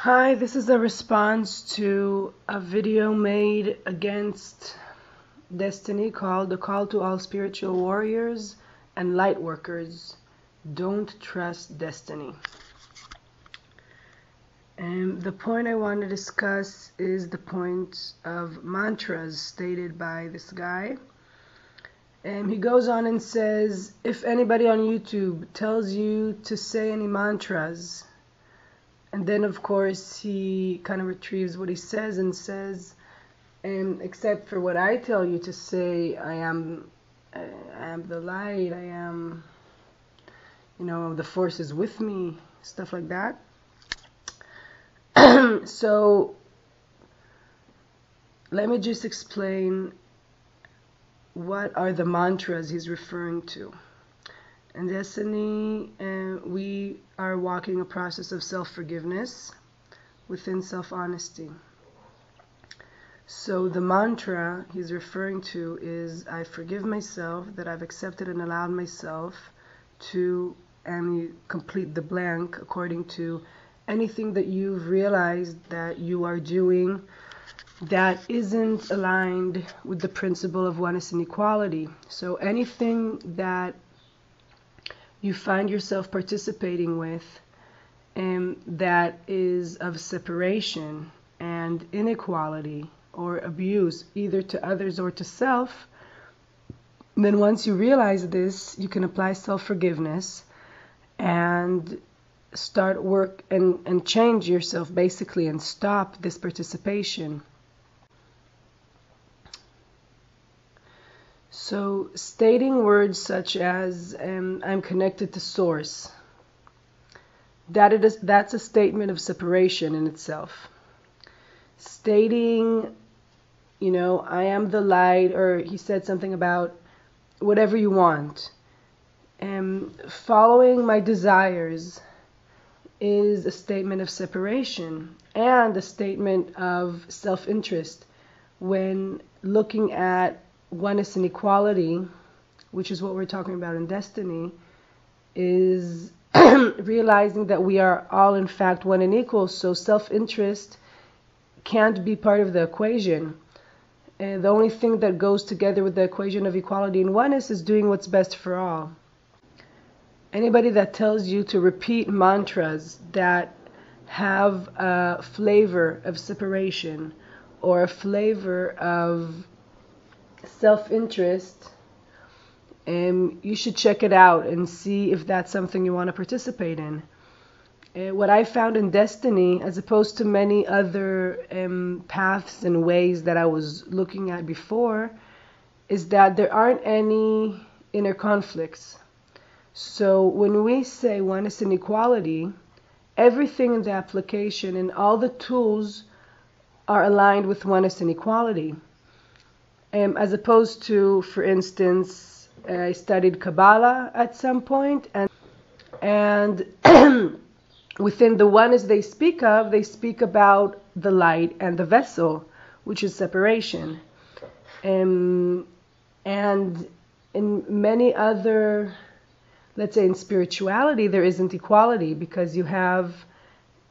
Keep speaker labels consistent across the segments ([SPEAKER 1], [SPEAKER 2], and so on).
[SPEAKER 1] Hi, this is a response to a video made against Destiny called The Call to All Spiritual Warriors and Lightworkers. Don't Trust Destiny. And the point I want to discuss is the point of mantras stated by this guy. And he goes on and says, if anybody on YouTube tells you to say any mantras, and then, of course, he kind of retrieves what he says and says, except for what I tell you to say, I am the light, I am, the force is with me, stuff like that. So, let me just explain what are the mantras he's referring to. In Destiny, we are walking a process of self-forgiveness within self-honesty. So the mantra he's referring to is, I forgive myself that I've accepted and allowed myself to, and you complete the blank according to anything that you've realized that you are doing that isn't aligned with the principle of oneness and equality. So anything that you find yourself participating with that is of separation and inequality or abuse, either to others or to self, then once you realize this, you can apply self-forgiveness and start work and change yourself basically and stop this participation. So stating words such as I'm connected to source, that's a statement of separation in itself. Stating, I am the light, or he said something about whatever you want. Following my desires is a statement of separation and a statement of self-interest when looking at oneness and equality, which is what we're talking about in Destiny, is realizing that we are all in fact one and equal, so self-interest can't be part of the equation. And the only thing that goes together with the equation of equality and oneness is doing what's best for all. Anybody that tells you to repeat mantras that have a flavor of separation or a flavor of self-interest, you should check it out and see if that's something you want to participate in. What I found in Destiny, as opposed to many other paths and ways that I was looking at before, is that there aren't any inner conflicts. So when we say oneness and equality, everything in the application and all the tools are aligned with oneness and equality. As opposed to, for instance, I studied Kabbalah at some point, and within the oneness they speak about the light and the vessel, which is separation. And in many other, let's say in spirituality, there isn't equality, because you have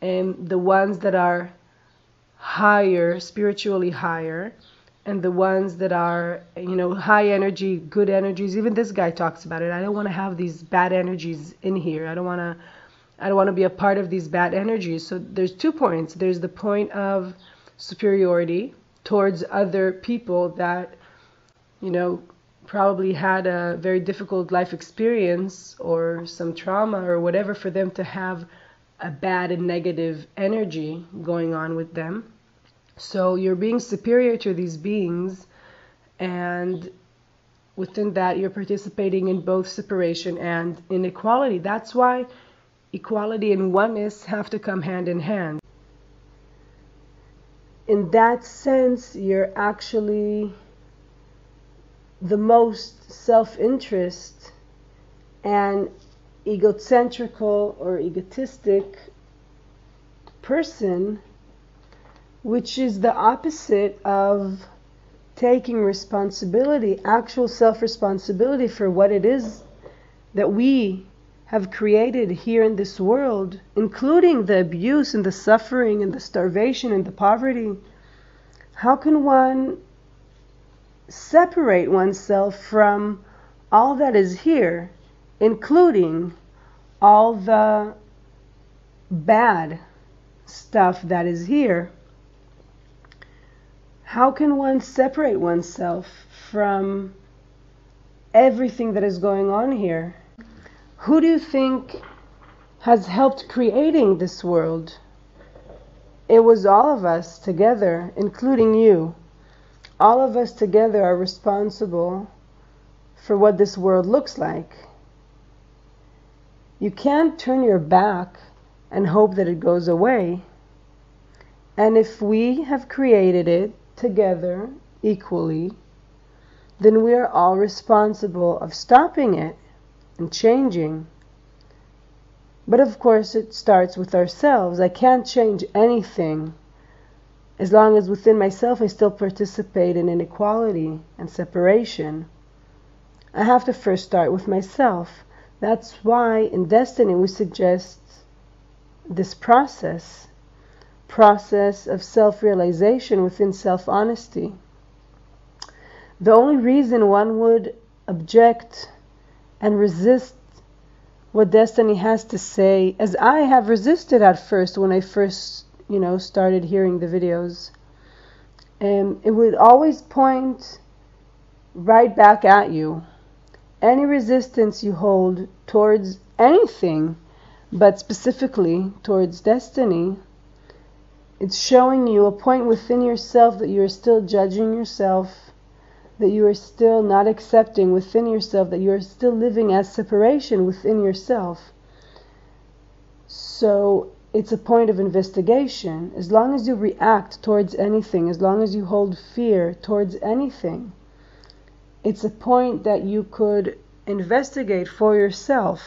[SPEAKER 1] the ones that are higher, spiritually higher, and the ones that are, high energy, good energies. Even this guy talks about it. I don't want to have these bad energies in here. I don't want to be a part of these bad energies. So there's 2 points. There's the point of superiority towards other people that, probably had a very difficult life experience or some trauma or whatever for them to have a bad and negative energy going on with them. So you're being superior to these beings, and within that you're participating in both separation and inequality. That's why equality and oneness have to come hand in hand. In that sense, you're actually the most self-interest and egocentrical or egotistic person, which is the opposite of taking responsibility, actual self-responsibility for what it is that we have created here in this world, including the abuse and the suffering and the starvation and the poverty, how can one separate oneself from all that is here, including all the bad stuff that is here? How can one separate oneself from everything that is going on here? Who do you think has helped creating this world? It was all of us together, including you. All of us together are responsible for what this world looks like. You can't turn your back and hope that it goes away. And if we have created it together equally, then we are all responsible of stopping it and changing. But of course it starts with ourselves. I can't change anything as long as within myself I still participate in inequality and separation. I have to first start with myself. That's why in Destiny we suggest this process of self-realization within self-honesty. The only reason one would object and resist what Destiny has to say, as I have resisted at first when I first, started hearing the videos, it would always point right back at you. Any resistance you hold towards anything, but specifically towards Destiny, it's showing you a point within yourself that you're still judging yourself, that you are still not accepting within yourself, that you are still living as separation within yourself. So it's a point of investigation. As long as you react towards anything, as long as you hold fear towards anything, it's a point that you could investigate for yourself.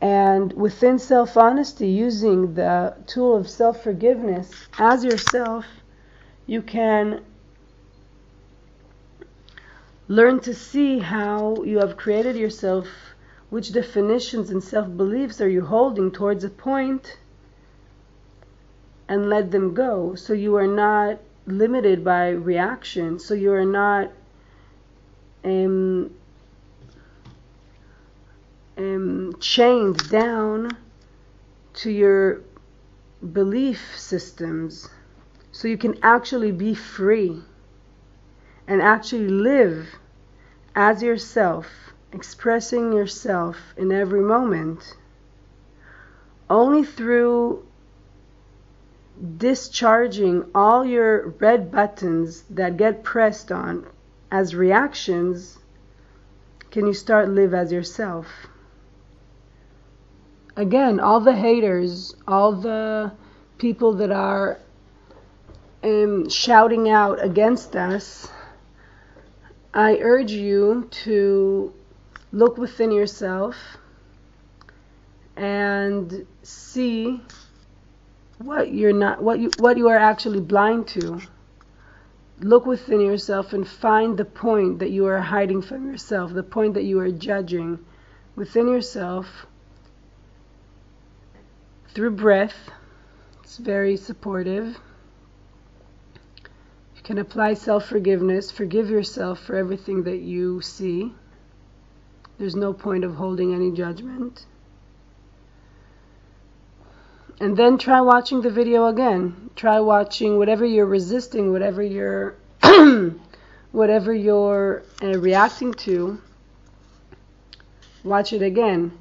[SPEAKER 1] And within self-honesty, using the tool of self-forgiveness as yourself, you can learn to see how you have created yourself, which definitions and self-beliefs are you holding towards a point, and let them go. So you are not limited by reaction. So you are not chained down to your belief systems. So you can actually be free and actually live as yourself, expressing yourself in every moment. Only through discharging all your red buttons that get pressed on as reactions can you start live as yourself. Again, all the haters, all the people that are shouting out against us, I urge you to look within yourself and see what you are actually blind to. Look within yourself and find the point that you are hiding from yourself, the point that you are judging within yourself through breath. It's very supportive. You can apply self-forgiveness. Forgive yourself for everything that you see. There's no point of holding any judgment. And then try watching the video again. Try watching whatever you're resisting, whatever you're reacting to. Watch it again.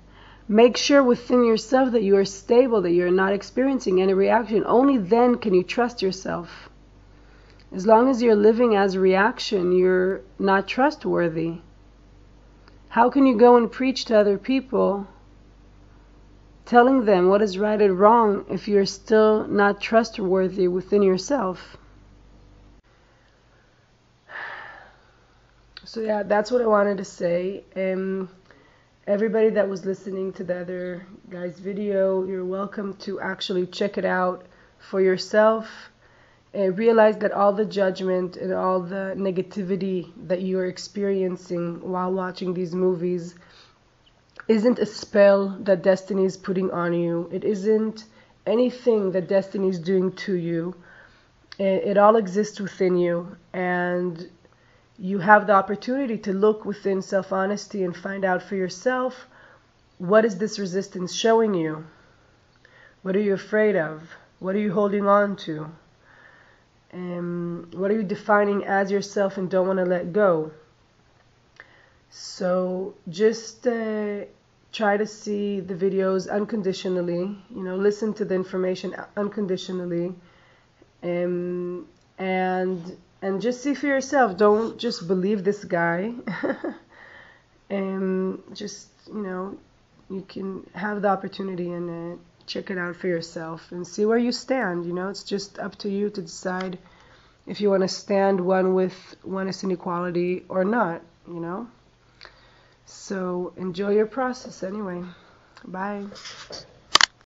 [SPEAKER 1] Make sure within yourself that you are stable, that you're not experiencing any reaction. Only then can you trust yourself. As long as you're living as a reaction, you're not trustworthy. How can you go and preach to other people, telling them what is right and wrong, if you're still not trustworthy within yourself? So yeah, that's what I wanted to say. Everybody that was listening to the other guy's video, you're welcome to actually check it out for yourself. Realize that all the judgment and all the negativity that you are experiencing while watching these movies isn't a spell that Destiny is putting on you. It isn't anything that Destiny is doing to you. It all exists within you, and you have the opportunity to look within self-honesty and find out for yourself, what is this resistance showing you? What are you afraid of? What are you holding on to? What are you defining as yourself and don't want to let go? So just try to see the videos unconditionally, listen to the information unconditionally, and just see for yourself. Don't just believe this guy. Just, you can have the opportunity and check it out for yourself and see where you stand. It's just up to you to decide if you want to stand one with oneness and equality or not, So enjoy your process anyway. Bye.